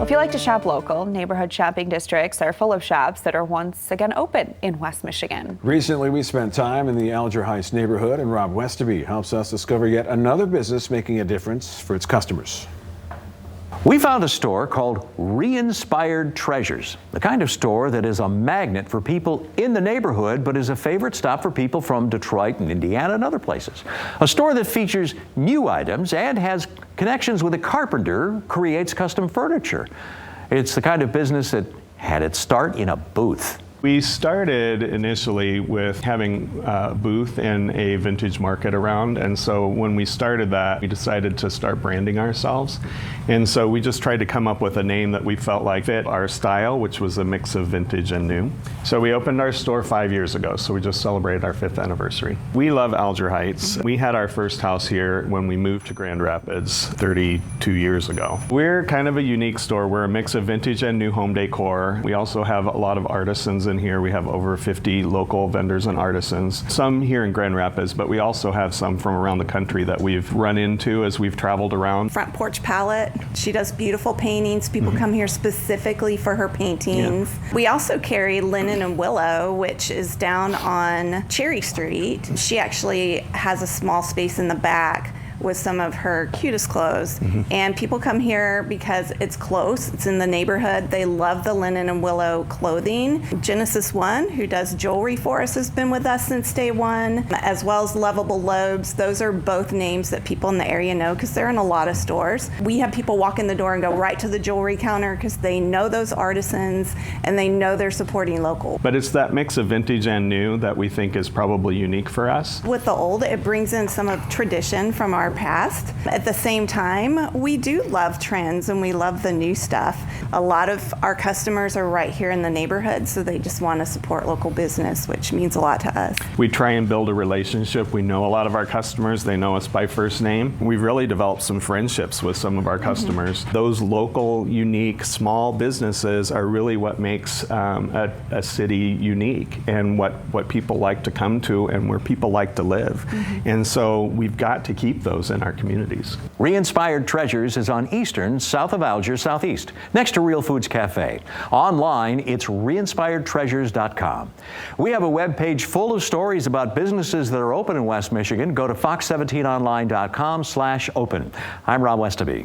If you like to shop local, neighborhood shopping districts are full of shops that are once again open in West Michigan. Recently, we spent time in the Alger Heights neighborhood, and Rob Westerby helps us discover yet another business making a difference for its customers. We found a store called Reinspired Treasures, the kind of store that is a magnet for people in the neighborhood, but is a favorite stop for people from Detroit and Indiana and other places. A store that features new items and has connections with a carpenter who creates custom furniture. It's the kind of business that had its start in a booth. We started initially with having a booth in a vintage market around, and so when we started that, we decided to start branding ourselves. And so we just tried to come up with a name that we felt like fit our style, which was a mix of vintage and new. So we opened our store 5 years ago, so we just celebrated our 5th anniversary. We love Alger Heights. We had our first house here when we moved to Grand Rapids 32 years ago. We're kind of a unique store. We're a mix of vintage and new home decor. We also have a lot of artisans in here. We have over 50 local vendors and artisans, some here in Grand Rapids, but we also have some from around the country that we've run into as we've traveled around. Front Porch Palette. She does beautiful paintings. People come here specifically for her paintings. Yeah. We also carry Linen and Willow, which is down on Cherry Street. She actually has a small space in the back with some of her cutest clothes. And people come here because it's close, it's in the neighborhood. They love the Linen and Willow clothing. Genesis One, who does jewelry for us, has been with us since day one, as well as Lovable Lobes. Those are both names that people in the area know because they're in a lot of stores. We have people walk in the door and go right to the jewelry counter because they know those artisans and they know they're supporting local. But it's that mix of vintage and new that we think is probably unique for us. With the old, it brings in some of tradition from our past. At the same time, we do love trends and we love the new stuff. A lot of our customers are right here in the neighborhood, so they just want to support local business, which means a lot to us. We try and build a relationship. We know a lot of our customers. They know us by first name. We've really developed some friendships with some of our customers. Those local, unique, small businesses are really what makes a city unique and what people like to come to and where people like to live. And so we've got to keep those in our communities. Reinspired Treasures is on Eastern, south of Alger, southeast, next to Real Foods Cafe. Online, it's reinspiredtreasures.com. We have a web page full of stories about businesses that are open in West Michigan. Go to fox17online.com/open. I'm Rob Westerby.